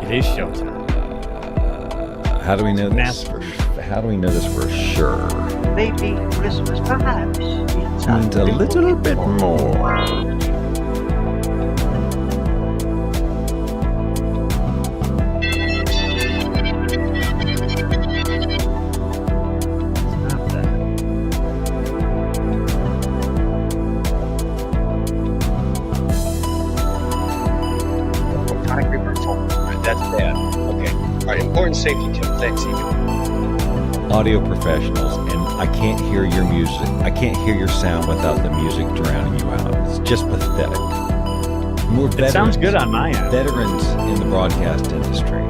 It is showtime. How do we know this? How do we know this for sure? Maybe Christmas, perhaps. And a little bit more. That's bad. Okay. All right. Important safety tip. Thanks, Ethan. Audio professionals, and I can't hear your music. I can't hear your sound without the music drowning you out. It's just pathetic. More It sounds good on my end. Veterans in the broadcast industry.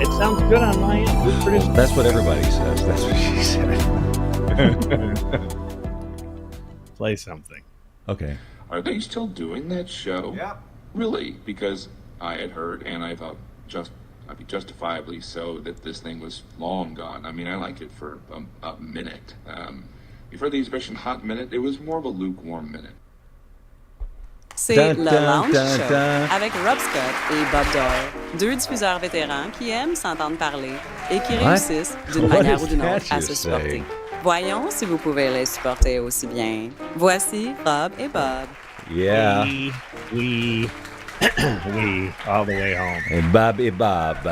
It sounds good on my end. Who's producing? That's what everybody says. That's what she said. Play something. Okay. Are they still doing that show? Yeah. Really? Because I had heard, and I thought justifiably so, that this thing was long gone. I mean, I liked it for a minute. You've heard the expression hot minute? It was more of a lukewarm minute. C'est Dun, le dun, Lounge dun, Show dun. avec Rob Scott et Bob Doyle, deux diffuseurs vétérans qui aiment s'entendre parler et qui réussissent d'une What manière does ou d'une that autre à just se supporter. say? Voyons si vous pouvez les supporter aussi bien. Voici Rob et Bob. Yeah. We, all the way home. And Bobby Bob.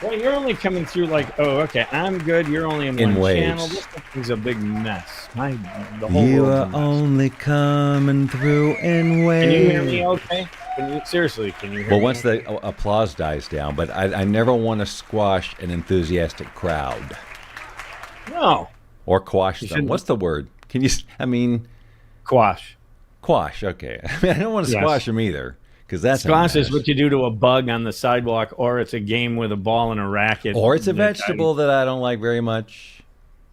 Well, you're only coming through like, oh, okay, I'm good. You're only in In one waves. channel. This thing's a big mess. The whole You world's are a mess. only coming through in waves. Can you hear me okay? Seriously, can you hear Well, me? once the applause dies down, but I never want to squash an enthusiastic crowd No. or quash You them. shouldn't. What's the word? Can you? I mean, Quash. quash. Okay. I mean, I don't want to Yes. squash them either because that's a Squash is mess. what you do to a bug on the sidewalk, or it's a game with a ball and a racket. Or it's a that vegetable that I don't like very much.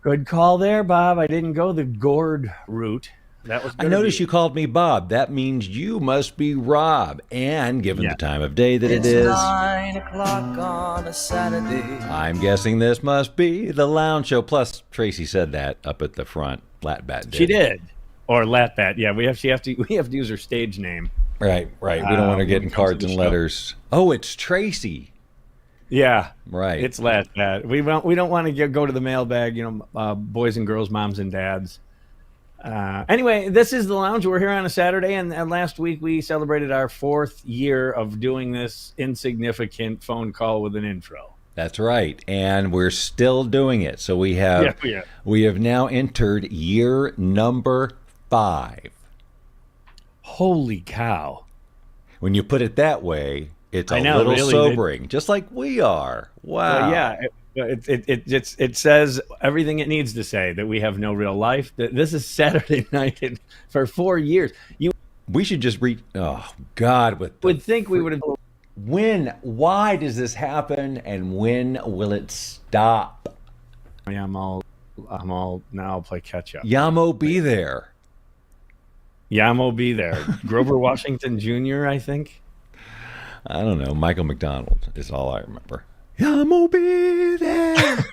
Good call there, Bob. I didn't go the gourd route. That was. I gonna noticed be- you called me Bob. That means you must be Rob. And given Yeah. the time of day that it is, 9 o'clock on a Saturday. I'm guessing this must be the Lounge Show. Plus, Tracy said that up at the front. Latbat did. She did, or Latbat. Yeah, we have to use her stage name. Right. We don't want her getting when it comes cards to the and show. letters. Oh, it's Tracy. Yeah, Right. it's Latbat. We don't want to go to the mailbag. Boys and girls, moms and dads. Anyway, this is the Lounge. We're here on a Saturday, and last week we celebrated our 4th year of doing this insignificant phone call with an intro. That's right. And we're still doing it. So we have Yeah. we have now entered year number 5. Holy cow! When you put it that way, it's a I know, little really, sobering, just like we are. Wow. Yeah, it says everything it needs to say, that we have no real life. That this is Saturday night for 4 years. You We should just read. Oh God! With the would think we would have. why does this happen, and when will it stop? Yeah, I'm all now. I'll play catch up. Yamo, be there. Yamo be there. Grover Washington Jr., I think. I don't know. Michael McDonald is all I remember. Yamo, be there.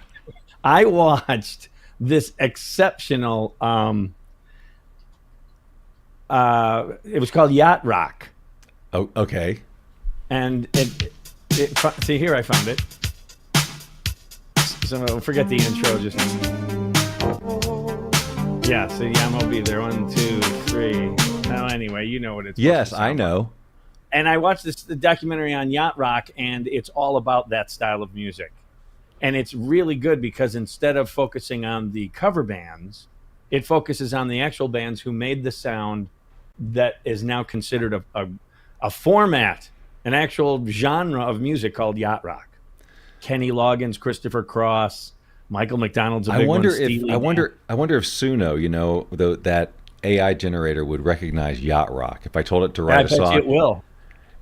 I watched this exceptional. It was called Yacht Rock, Oh, okay. and see here I found it. So forget the intro. Just yeah. So Yamo be there. 1, 2, 3. Now anyway, you know what it's. Yes, supposed to I sound know. like. And I watched the documentary on Yacht Rock, and it's all about that style of music. And it's really good because instead of focusing on the cover bands, it focuses on the actual bands who made the sound that is now considered a format, an actual genre of music called Yacht Rock. Kenny Loggins, Christopher Cross, Michael McDonald's a big I wonder one. if Steely I Dan. wonder if Suno, that AI generator would recognize Yacht Rock if I told it to I write a bet you song. it will.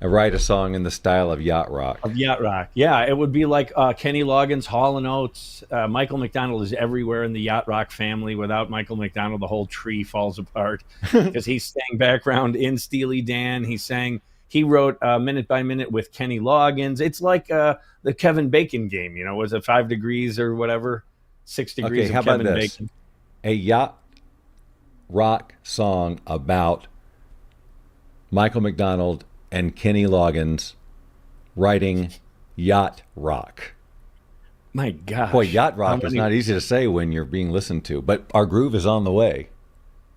Write a song in the style of Yacht Rock. Of Yacht Rock. Yeah, it would be like Kenny Loggins, Hall & Oates. Michael McDonald is everywhere in the Yacht Rock family. Without Michael McDonald, the whole tree falls apart because he sang background in Steely Dan. He wrote Minute by Minute with Kenny Loggins. It's like the Kevin Bacon game, was it 5 degrees or whatever? 6 degrees Okay, how of Kevin about this? Bacon. A Yacht Rock song about Michael McDonald and Kenny Loggins writing yacht rock. My gosh. Boy, yacht rock How is many- not easy to say when you're being listened to, but our groove is on the way.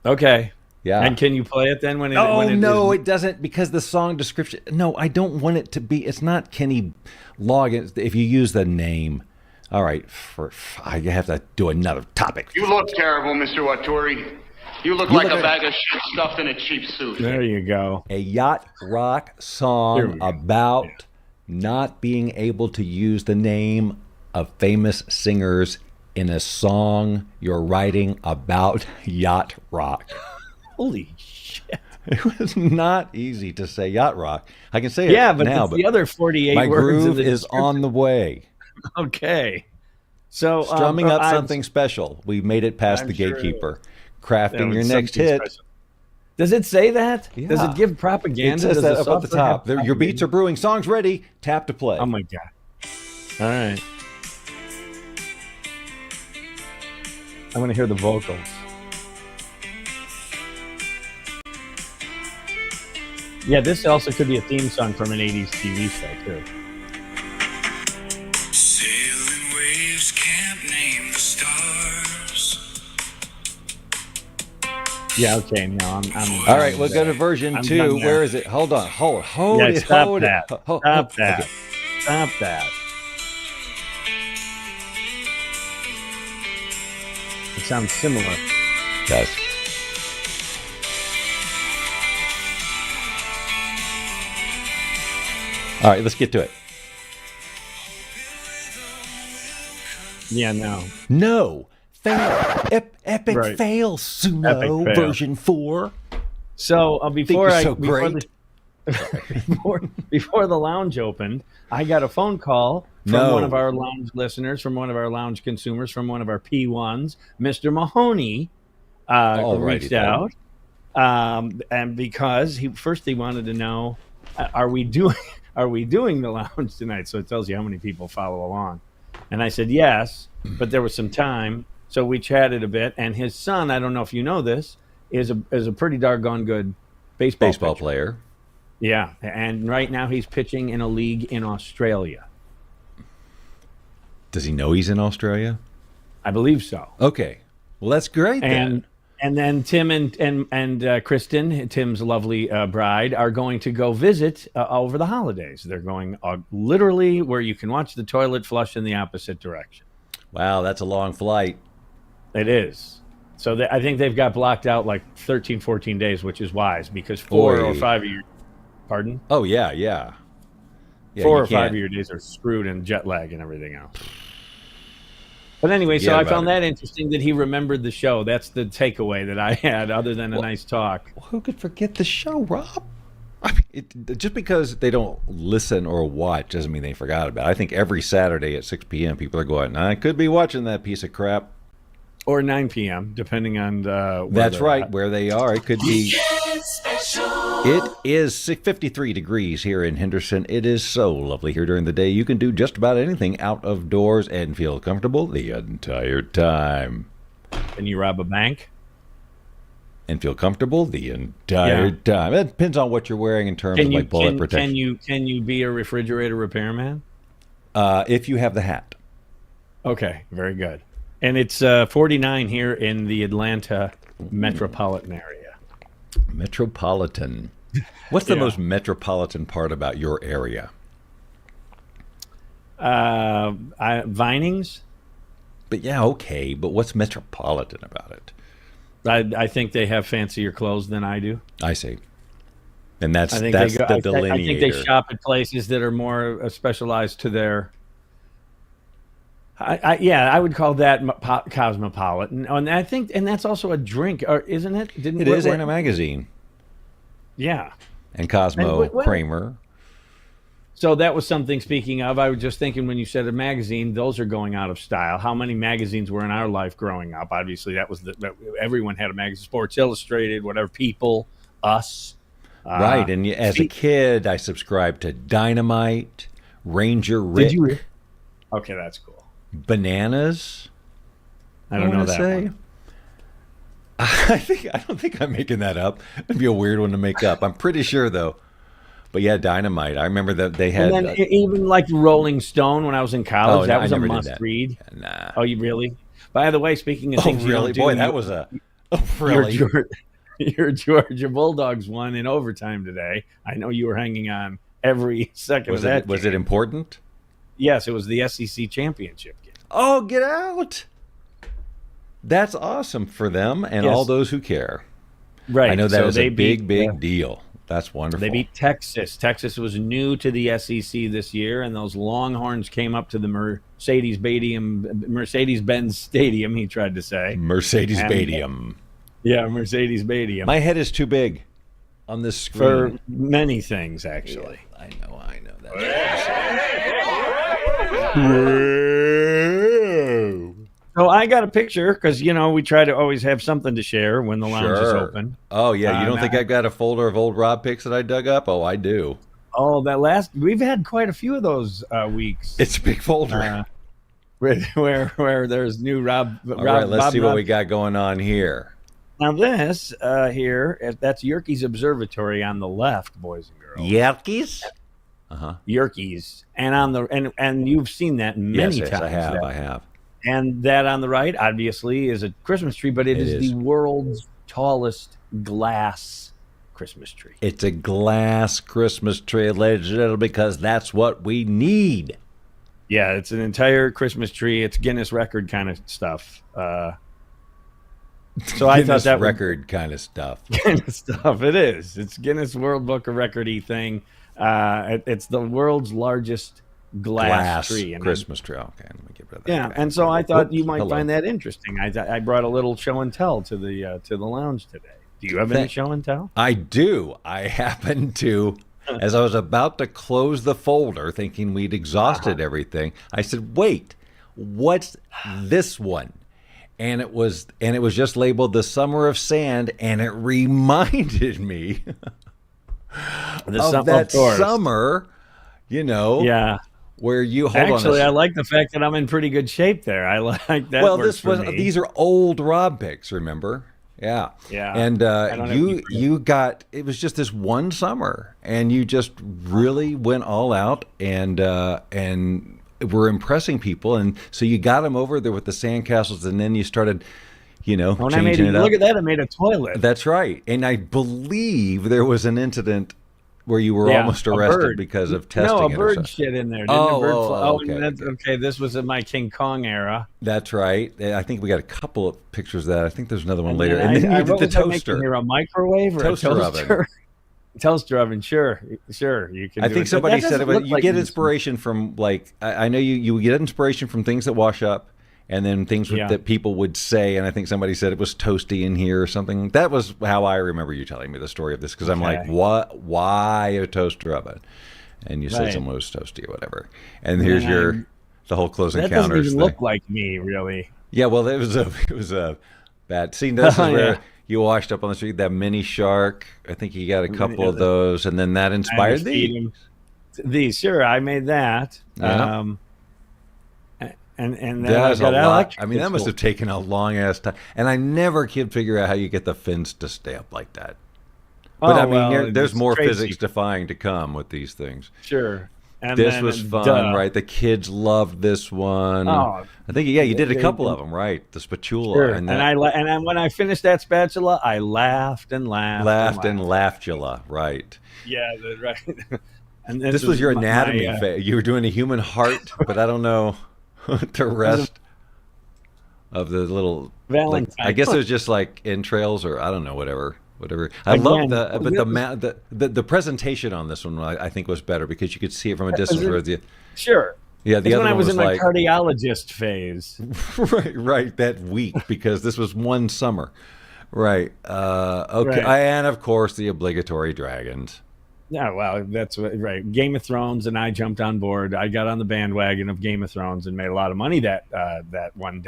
Okay. Yeah. And can you play it then when it? Oh, when it no, is- it doesn't, because the song description. No, I don't want it to be. It's not Kenny Loggins. If you use the name. All right, I have to do another topic. You look terrible, Mr. Waturi. You look like a bag of shit stuffed in a cheap suit. There you go. A yacht rock Here song we go. about not being able to use the name of famous singers in a song you're writing about yacht rock. Holy shit. It was not easy to say yacht rock. I can say it Yeah, but now, it's the other 48 my words in groove the is on the way. Okay. So Strumming up I'm- something special. We made it past I'm the sure gatekeeper. that Crafting was your next something hit. special. Does it say that? Yeah. Does it give It propaganda? says Does that the up at the software have top. Your beats are brewing. Song's ready. Tap to play. Oh my god. All right. I want to hear the vocals. Yeah, this also could be a theme song from an 80s TV show, too. Sailing waves can't name the stars. Yeah, okay, no, I'm All right, we'll go to version I'm 2. done there. Where is it? Hold on. Hold Yeah, it. stop Hold that. it. Stop that. Okay. Stop that. It sounds similar. Yes. All right, let's get to it. Yeah, no. No. Fail. Epic Right. fail, Sumo. Epic fail. Version 4. So before you're I so before great. before the lounge opened, I got a phone call from No. one of our lounge listeners, from one of our lounge consumers, from one of our P1s, Mr. Mahoney, Alrighty reached then. out, and because he wanted to know, are we doing the lounge tonight? So it tells you how many people follow along, and I said yes, but there was some time, so we chatted a bit, and his son, I don't know if you know this, is a pretty doggone good baseball pitcher. Player. Yeah, and right now he's pitching in a league in Australia. Does he know he's in Australia? I believe so. Okay. Well, that's great then. And then Tim and Kristen, Tim's lovely bride, are going to go visit over the holidays. They're going literally where you can watch the toilet flush in the opposite direction. Wow, that's a long flight. It is. So I think they've got blocked out like 13, 14 days, which is wise because 4 or Boy. 5 of your, pardon? Oh, yeah, yeah. Yeah, 4 you or 5 can't- of your days are screwed in jet lag and everything else. But anyway, so Forget I about found it. that interesting that he remembered the show. That's the takeaway that I had, other than a nice talk. Who could forget the show, Rob? I mean, just because they don't listen or watch doesn't mean they forgot about it. I think every Saturday at 6 p.m. people are going, I could be watching that piece of crap. Or 9 p.m., depending on where That's they're right, at. where they are. It could be. It is 53 degrees here in Henderson. It is so lovely here during the day. You can do just about anything out of doors and feel comfortable the entire time. Can you rob a bank? And feel comfortable the entire time. It depends on what you're wearing in terms of like bullet protection. Can you be a refrigerator repairman? If you have the hat. Okay, very good. And it's 49 here in the Atlanta metropolitan area. Metropolitan. What's the Yeah. most metropolitan part about your area? Vinings? But yeah, okay. But what's metropolitan about it? I think they have fancier clothes than I do. I see. And that's I think the I delineator. think they shop at places that are more specialized to their. I would call that cosmopolitan, and I think, and that's also a drink, or isn't it? It is in a magazine. Yeah. And Cosmo And Kramer. So that was something. Speaking of, I was just thinking when you said a magazine, those are going out of style. How many magazines were in our life growing up? Obviously, that was everyone had a magazine. Sports Illustrated, whatever. People, Us. Right, and as a kid, I subscribed to Dynamite, Ranger Rick, Did you? Okay, that's cool. Bananas. I don't know wanna that say. one. I don't think I'm making that up. It'd be a weird one to make up. I'm pretty sure though. But yeah, Dynamite. I remember that they had. And then even like Rolling Stone when I was in college, that was a never did must that. read. Nah. Oh, you really? By the way, speaking of things you really? don't do, Boy, that was a. Really? Your Georgia Bulldogs won in overtime today. I know you were hanging on every second of that. Was it important? Yes, it was the SEC championship game. Oh, get out! That's awesome for them and all those who care. Right. I know that is a big deal. That's wonderful. They beat Texas. Texas was new to the SEC this year, and those Longhorns came up to the Mercedes-Benz Stadium, he tried to say. Mercedes-Badium. Yeah, Mercedes-Badium. My head is too big on this screen. For many things, actually. Yeah, I know. That's So I got a picture because, we try to always have something to share when the lounge is open. Oh, yeah. You don't think I've got a folder of old Rob pics that I dug up? Oh, I do. Oh, we've had quite a few of those weeks. It's a big folder. Where there's new Rob. All right, let's see what we got going on here. Now this here, that's Yerkes Observatory on the left, boys and girls. Yerkes? Yerkes. And you've seen that many times. I have. And that on the right, obviously, is a Christmas tree, but it is the world's tallest glass Christmas tree. It's a glass Christmas tree, ladies and gentlemen, because that's what we need. Yeah, it's an entire Christmas tree. It's Guinness record kind of stuff. So I thought that record kind of stuff. Guinness stuff. It is. It's Guinness World Book of Record-y thing. It's the world's largest glass tree. Christmas tree. Okay, let me get rid of that. Yeah, and so I thought you might find that interesting. I brought a little show and tell to the lounge today. Do you have any show and tell? I do. I happen to. As I was about to close the folder, thinking we'd exhausted everything, I said, "Wait, what's this one?" And it was just labeled "The Summer of Sand," and it reminded me of that summer, Yeah. Where you Actually, I like the fact that I'm in pretty good shape there. I like that. Well, these are old Rob pics, remember? Yeah. And you got, it was just this one summer, and you just really went all out and were impressing people, and so you got them over there with the sandcastles, and then you started, changing it up. Look at that! I made a toilet. That's right, and I believe there was an incident where you were almost arrested because of testing. No, a bird shit in there. Okay. Okay. This was in my King Kong era. That's right. I think we got a couple of pictures of that. I think there's another one later. And then I you did the toaster. Here, a microwave or toaster a toaster oven. Toaster oven. Sure. You can. I think somebody said you get inspiration from I know you get inspiration from things that wash up. And then things that people would say, and I think somebody said it was toasty in here or something. That was how I remember you telling me the story of this, because I'm like, what? Why a toaster oven? And you said someone was toasty or whatever. And here's the whole Close Encounters thing. That doesn't even look like me, really. Yeah, well, it was a bad scene. This is where you washed up on the street. That mini shark. I think you got a couple of those, and then that inspired these. Sure, I made that. Yeah. And then that is a lot. I mean, that must have taken a long ass time. And I never could figure out how you get the fins to stay up like that. But there's more physics defying to come with these things. Sure. And this was fun, right? The kids loved this one. Oh, I think you did a couple of them, right? The spatula. Sure. And when I finished that spatula, I laughed and laughed. Right. Yeah, right. And this was your anatomy phase. You were doing a human heart, but I don't know. The rest of the little Valentine. I guess it was just like entrails, or I don't know, whatever. I love the presentation on this one. I think was better because you could see it from a distance. Sure. Yeah, the other when I one was in my like, cardiologist phase. right, that week, because this was one summer. Right. Okay. Right. And of course the obligatory dragons. Yeah, well, that's right. Game of Thrones, and I jumped on board. I got on the bandwagon of Game of Thrones and made a lot of money that one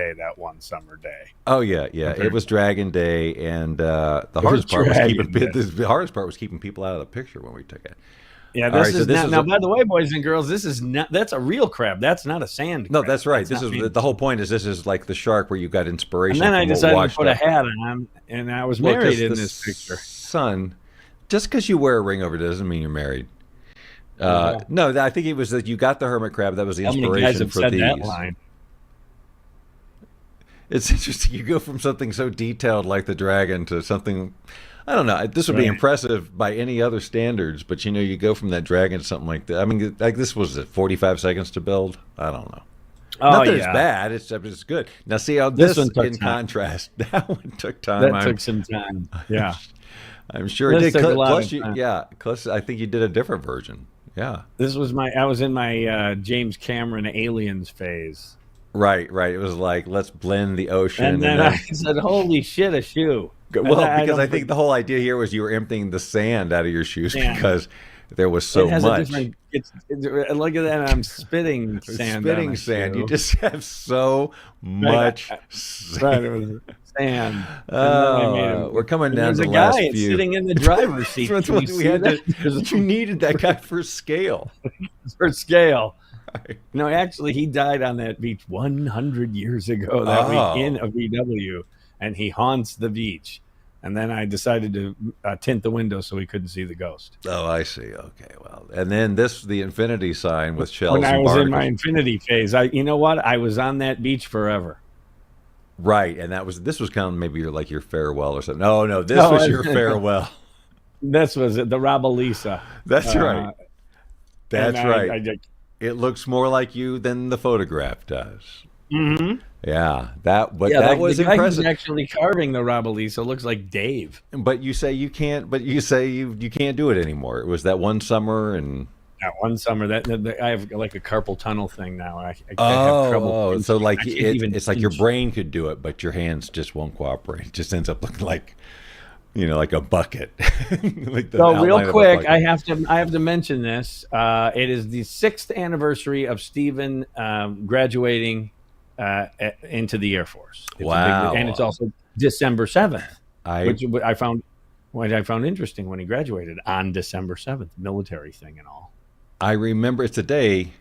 summer day. Oh yeah. It was Dragon Day, and the hardest part was keeping people out of the picture when we took it. Yeah, now. By the way, boys and girls, that's a real crab. That's not a sand crab. No, that's right. This is the whole point. This is like the shark where you got inspiration. And then I decided to put a hat on, and I was married in this picture. Son. Just because you wear a ring over it doesn't mean you're married. No, I think it was that you got the hermit crab. That was the How many guys inspiration have for said these. that line? It's interesting. You go from something so detailed like the dragon to something, I don't know. This would be impressive by any other standards, but you go from that dragon to something like that. I mean, like this was 45 seconds to build. I don't know. Oh, Not that it's bad. It's good. Now see how this one took in time. contrast. That one took time. That took some time. Yeah. I'm sure it This did. took a lot Plus, of time. plus I think you did a different version. Yeah. I was in my James Cameron Aliens phase. Right. It was like, let's blend the ocean. And then I said, holy shit, a shoe. Well, because I think the whole idea here was you were emptying the sand out of your shoes because there was so much. Look at that. I'm spitting sand. Spitting sand. You just have so much sand. Right, it was sand. We're coming down to the last few. There's a guy sitting in the driver's seat. You needed that guy for scale. For scale. Right. No, actually, he died on that beach 100 years ago. That week in a VW, and he haunts the beach. And then I decided to tint the window so he couldn't see the ghost. Oh, I see. Okay, well, and then the infinity sign with shells. When I and was barnacles. in my infinity phase, you know what? I was on that beach forever. Right, and this was kind of maybe your farewell or something. No, this was your farewell. This was it, the Rabalisa. That's right. That's right. I it looks more like you than the photograph does. Mm-hmm. Yeah, that was the guy impressive. Who's actually carving the Rabalisa looks like Dave. But you say you can't. But you say you can't do it anymore. It was that one summer, and that one summer that I have like a carpal tunnel thing now. I have trouble. Oh, so like it's like your brain could do it, but your hands just won't cooperate. It just ends up looking like like a bucket. So real quick, I have to mention this. It is the 6th anniversary of Stephen graduating into the Air Force. Wow! And it's also December 7th, which I found interesting when he graduated on December 7th, military thing and all. I remember it's a day.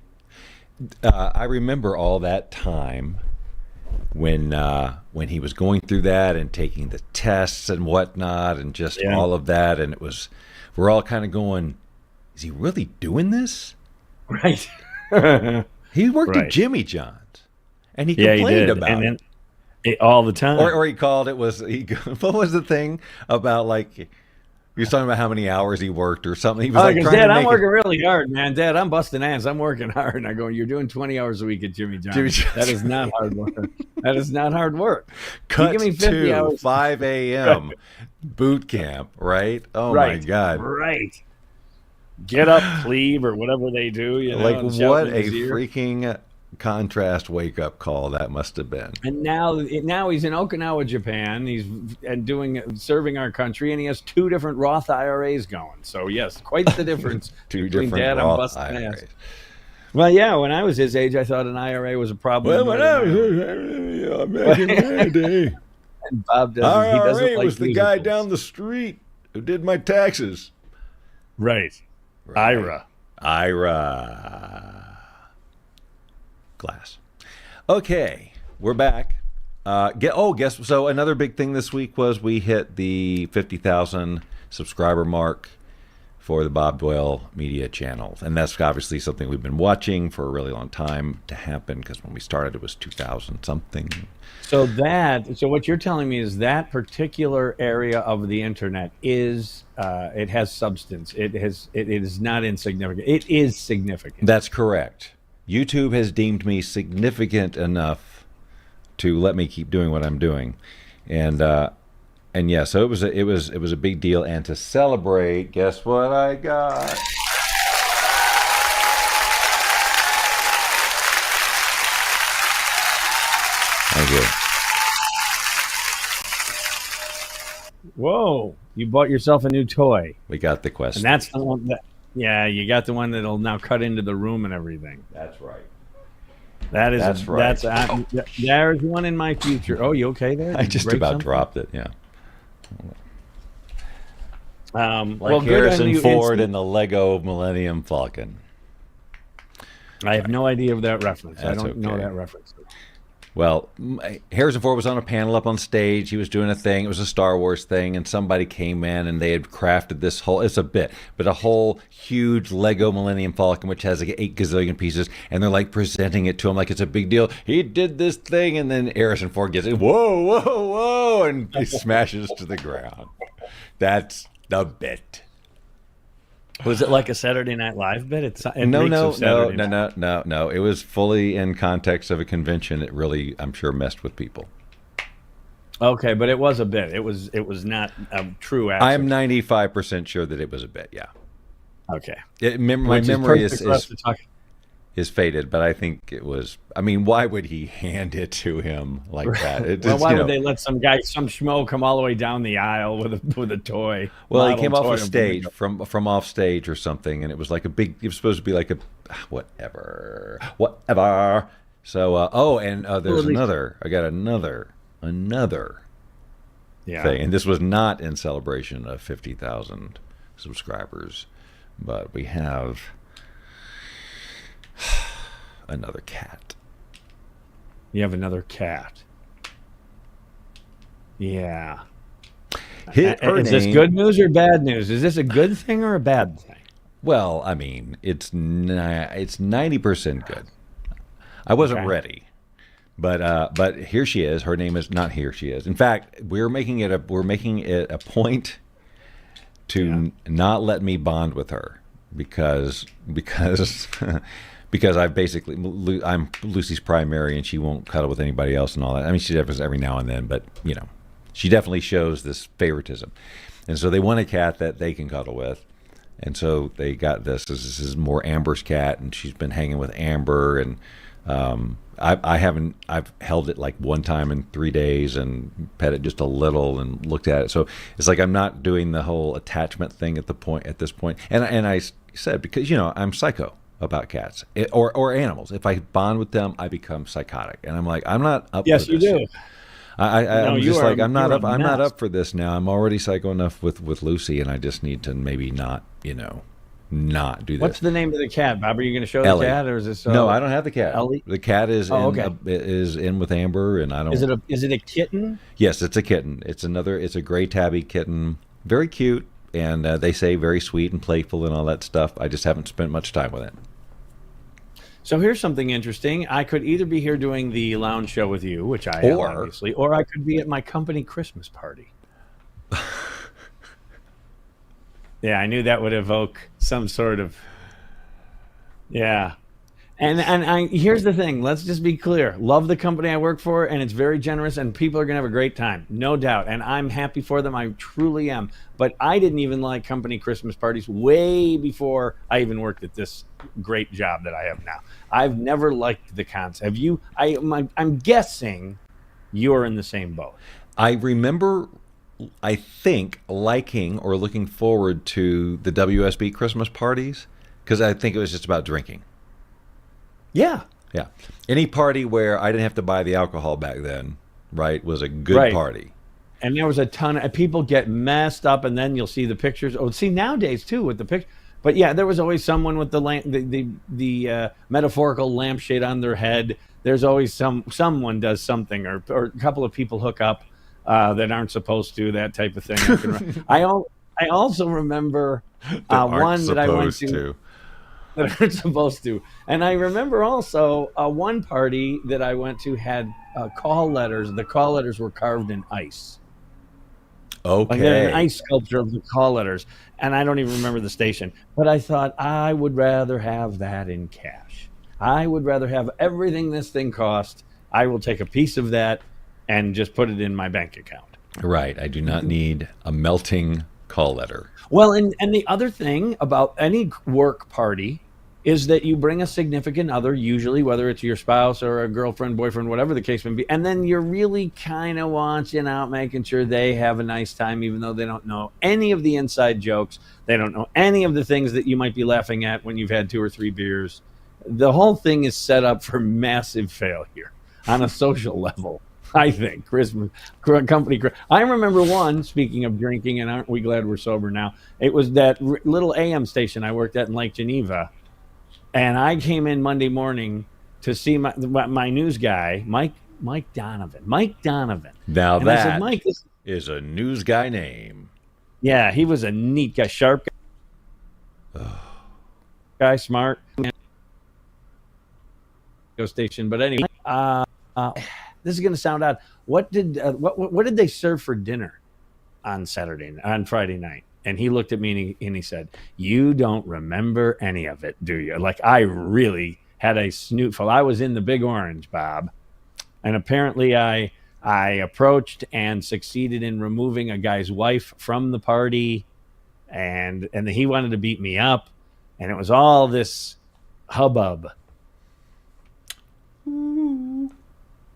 I remember all that time when he was going through that and taking the tests and whatnot and just all of that, and we're all kind of going, is he really doing this? Right. He worked at Jimmy John's, and he complained about it all the time. Or he called it what was the thing about he was talking about how many hours he worked or something. He was Dad, I'm working really hard, man. Dad, I'm busting ass. I'm working hard. And I go, you're doing 20 hours a week at Jimmy John's. That is not hard work. That is not hard work. Cut you give me 50 hours. 5 a.m. boot camp, right? Oh, my God. Right. Get up, plebe, or whatever they do. What a freaking contrast wake-up call that must have been. And now he's in Okinawa, Japan. He's serving our country, and he has 2 different Roth IRAs going. So yes, quite the difference. 2 between different Dad Roth and IRAs. ass. Well, yeah, when I was his age, I thought an IRA was a problem. Well, when I was back in my day, and Bob doesn't. He doesn't IRA like was the musicals. guy down the street who did my taxes. Right. IRA. Glass. Okay, we're back. Guess so. Another big thing this week was we hit the 50,000 subscriber mark for the Bob Doyle Media channel, and that's obviously something we've been watching for a really long time to happen because when we started it was 2000 something. So what you're telling me is that particular area of the internet is it has substance. It is not insignificant. It is significant. That's correct. YouTube has deemed me significant enough to let me keep doing what I'm doing, and yeah, so it was a big deal. And to celebrate, guess what I got? Thank you. Whoa! You bought yourself a new toy. We got the Quest, and that's the one that. Yeah, you got the one that'll now cut into the room and everything. That's right. That's right. There's one in my future. Oh, you okay there? I just about dropped it. Yeah. Well, Harrison Ford and the Lego Millennium Falcon. I have no idea of that reference. I don't know that reference. Well, Harrison Ford was on a panel up on stage. He was doing a thing. It was a Star Wars thing, and somebody came in and they had crafted this whole, it's a bit, but a whole huge Lego Millennium Falcon, which has like 8 gazillion pieces, and they're like presenting it to him like it's a big deal. He did this thing, and then Harrison Ford gets it, whoa, whoa, whoa, and he smashes to the ground. That's the bit. Was it like a Saturday Night Live bit? No. It was fully in context of a convention. It really, I'm sure, messed with people. Okay, but it was a bit. It was not a true accident. I'm 95% sure that it was a bit. Yeah. Okay. My memory is faded, but I think it was. I mean, why would he hand it to him like that? Why would they let some schmo come all the way down the aisle with a toy? Well, he came off a stage from off stage or something, and it was like a big. It was supposed to be like a whatever. So there's another. I got another thing, and this was not in celebration of 50,000 subscribers, but we have another cat. You have another cat. Yeah. Is this good news or bad news? Is this a good thing or a bad thing? Well, I mean, it's 90% good. I wasn't ready, but here she is. Her name is not here. She is. In fact, we're making it a point to not let me bond with her because because I'm Lucy's primary and she won't cuddle with anybody else and all that. I mean, she does every now and then, but she definitely shows this favoritism. And so they want a cat that they can cuddle with. And so they got this. This is more Amber's cat, and she's been hanging with Amber. And I've held it like one time in 3 days and pet it just a little and looked at it. So it's like I'm not doing the whole attachment thing at this point. And I said, because I'm psycho about cats or animals. If I bond with them, I become psychotic, and I'm like, I'm not up. Yes, for this. You do. I'm just like, I'm not up for this now. I'm already psycho enough with Lucy, and I just need to maybe not do that. What's the name of the cat, Bob? Are you going to show Ellie. the cat, or is this? No, I don't have the cat. Ellie? The cat is in with Amber, and I don't. Is it a kitten? Yes, it's a kitten. It's a gray tabby kitten, very cute, and they say very sweet and playful and all that stuff. I just haven't spent much time with it. So here's something interesting. I could either be here doing the lounge show with you, which I am obviously, or I could be at my company Christmas party. Yeah, I knew that would evoke some sort of. Yeah. And here's the thing. Let's just be clear. Love the company I work for, and it's very generous, and people are going to have a great time. No doubt. And I'm happy for them. I truly am. But I didn't even like company Christmas parties way before I even worked at this great job that I have now. I've never liked the concept. Have you? I'm guessing you're in the same boat. I remember, I think, liking or looking forward to the WSB Christmas parties because I think it was just about drinking. Yeah. Any party where I didn't have to buy the alcohol back then, right, was a good party. And there was a ton of people get messed up, and then you'll see the pictures. Oh, see nowadays too with the picture. But yeah, there was always someone with the metaphorical lampshade on their head. There's always someone does something, or a couple of people hook up that aren't supposed to. That type of thing. I also remember one that I went to. That aren't supposed to. And I remember also one party that I went to had call letters. The call letters were carved in ice. Okay. Like an ice sculpture of the call letters. And I don't even remember the station. But I thought I would rather have that in cash. I would rather have everything this thing cost. I will take a piece of that and just put it in my bank account. Right. I do not need a melting call letter. Well, and the other thing about any work party is that you bring a significant other, usually, whether it's your spouse or a girlfriend, boyfriend, whatever the case may be, and then you're really kind of watching out, making sure they have a nice time, even though they don't know any of the inside jokes. They don't know any of the things that you might be laughing at when you've had 2 or 3 beers. The whole thing is set up for massive failure on a social level. I think Christmas company. I remember one. Speaking of drinking, and aren't we glad we're sober now? It was that little AM station I worked at in Lake Geneva, and I came in Monday morning to see my news guy, Mike Mike Donovan. Mike Donovan. Now And I said, that Mike, is a news guy name. yeah, he was a neat guy, sharp guy, smart. Go station, but anyway, this is going to sound odd. What did they serve for dinner on Friday night? And he looked at me and he said, "You don't remember any of it, do you?" Like I really had a snootful. I was in the Big Orange, Bob, and apparently I approached and succeeded in removing a guy's wife from the party, and he wanted to beat me up, and it was all this hubbub.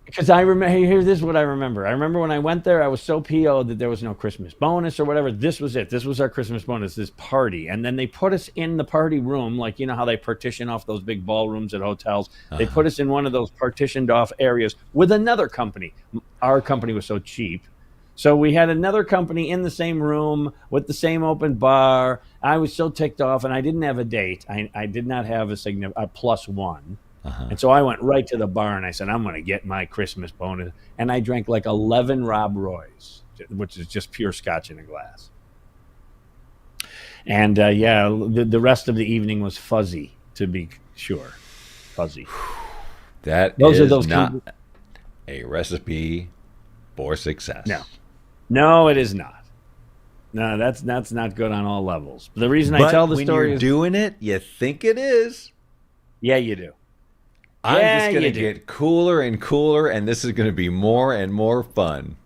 Because I remember, here, this is what I remember. I remember when I went there, I was so PO'd that there was no Christmas bonus or whatever. This was it. This was our Christmas bonus, this party. And then they put us in the party room, like, you know how they partition off those big ballrooms at hotels? They put us in one of those partitioned off areas with another company. Our company was so cheap. So we had another company in the same room with the same open bar. I was so ticked off, and I didn't have a date. I did not have a plus one. And so I went right to the bar and I said, I'm going to get my Christmas bonus. And I drank like 11 Rob Roys, which is just pure scotch in a glass. And the rest of the evening was fuzzy, to be sure. Fuzzy. Those are not a recipe for success. No, it is not. No, that's not good on all levels. The reason I tell the story when you're doing it, you think it is. Yeah, you do. I'm just going to get cooler and cooler, and this is going to be more and more fun.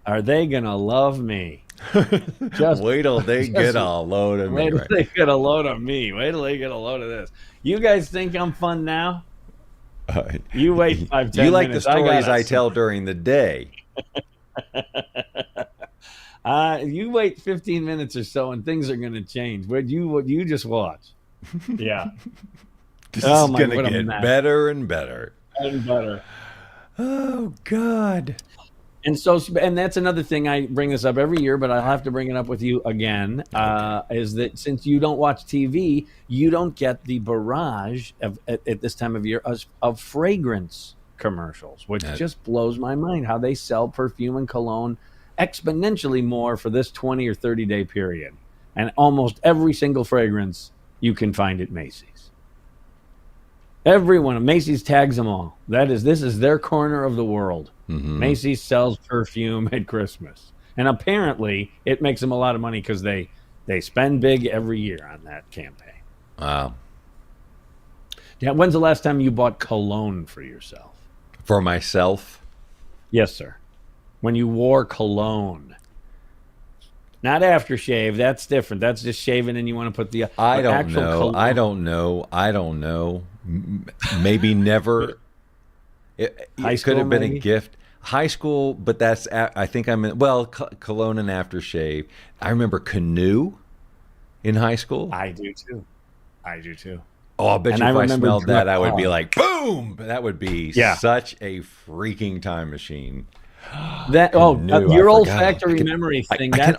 Are they going to love me? Just wait till they get a load of me. Wait till they get a load of me. Wait till they get a load of this. You guys think I'm fun now? You wait 5-10 minutes. You like the stories I tell during the day. You wait 15 minutes or so, and things are going to change. What you just watch. Yeah. This is going to get better and better. And better. Oh, God. And that's another thing. I bring this up every year, but I'll have to bring it up with you again, is that since you don't watch TV, you don't get the barrage at this time of year of fragrance commercials, which just blows my mind how they sell perfume and cologne exponentially more for this 20 or 30-day period. And almost every single fragrance you can find at Macy's. Everyone, Macy's tags them all. This is their corner of the world. Mm-hmm. Macy's sells perfume at Christmas. And apparently it makes them a lot of money because they spend big every year on that campaign. Wow. Yeah, when's the last time you bought cologne for yourself? For myself? Yes, sir. When you wore cologne. Not aftershave. That's different. That's just shaving and you want to put the I don't know. Maybe never. It could have been a gift. High school, but I think I'm in, cologne and aftershave. I remember Canoe in high school. I do too. Oh, I bet you if I smelled that, I would be like, boom! That would be such a freaking time machine. Your olfactory memory thing. I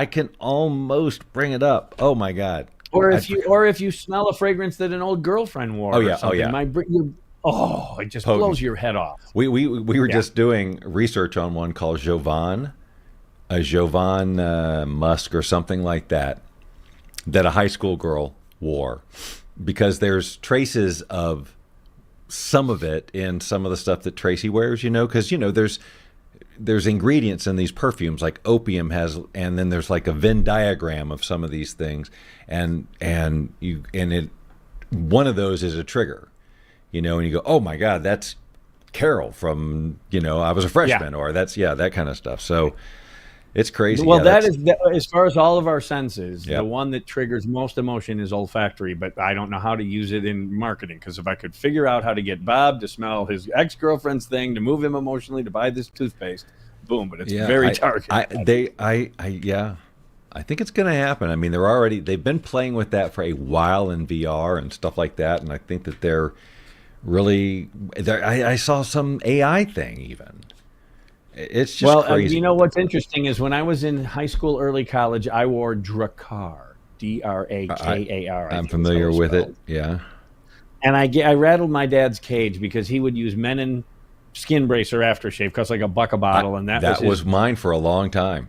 can almost bring it up. Oh my God. Or if you smell a fragrance that an old girlfriend wore. It just blows your head off. We were just doing research on one called Jovan Musk or something like that a high school girl wore, because there's traces of some of it in some of the stuff that Tracy wears, because there's ingredients in these perfumes, like opium has, and then there's like a Venn diagram of some of these things, and one of those is a trigger, and you go, oh my God, that's Carol from I was a freshman, or that's that kind of stuff. So it's crazy. Well, as far as all of our senses, the one that triggers most emotion is olfactory, but I don't know how to use it in marketing, because if I could figure out how to get Bob to smell his ex-girlfriend's thing, to move him emotionally, to buy this toothpaste, boom, but it's very targeted. I think it's going to happen. I mean, they've been playing with that for a while in VR and stuff like that, and I think that they're really, I saw some AI thing even. It's just crazy. What's interesting is when I was in high school, early college, I wore Drakkar, Drakar. I'm familiar with it. Yeah. And I rattled my dad's cage because he would use Menon Skin Bracer aftershave, cost like $1 a bottle, and that was mine for a long time.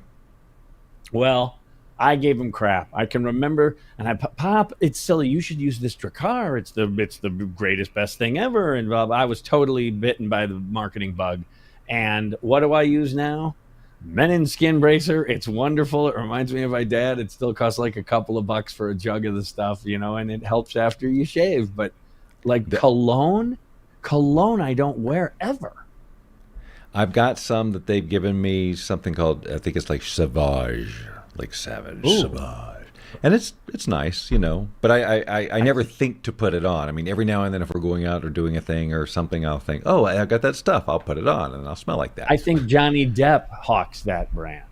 Well, I gave him crap. I can remember, and Pop, it's silly. You should use this Drakkar. It's the greatest, best thing ever. And blah, blah. I was totally bitten by the marketing bug. And what do I use now? Menon Skin Bracer. It's wonderful. It reminds me of my dad. It still costs like a couple of bucks for a jug of the stuff, and it helps after you shave. But like cologne I don't wear ever. I've got some that they've given me, something called, I think it's like Sauvage, like Savage. Ooh. Sauvage. And it's nice, but I never think to put it on. I mean, every now and then if we're going out or doing a thing or something, I'll think, oh, I got that stuff. I'll put it on and I'll smell like that. I think Johnny Depp hawks that brand.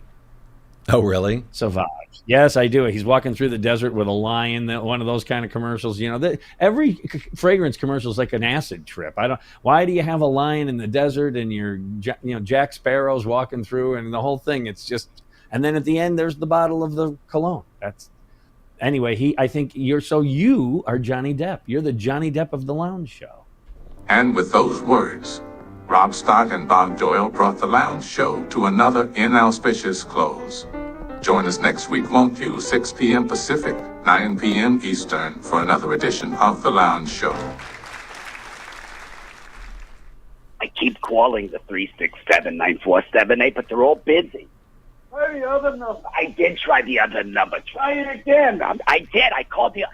Oh, really? Sauvage. Yes, I do. He's walking through the desert with a lion. One of those kind of commercials. Every fragrance commercial is like an acid trip. Why do you have a lion in the desert and you're, Jack Sparrow's walking through and the whole thing? It's just, and then at the end there's the bottle of the cologne. Anyway. I think you are Johnny Depp. You're the Johnny Depp of the Lounge Show. And with those words, Rob Stark and Bob Doyle brought the Lounge Show to another inauspicious close. Join us next week, won't you? 6 p.m. Pacific, 9 p.m. Eastern, for another edition of The Lounge Show. I keep calling the 367-9478, but they're all busy. Try the other number. I did try the other number. Try it again. I did. I called the...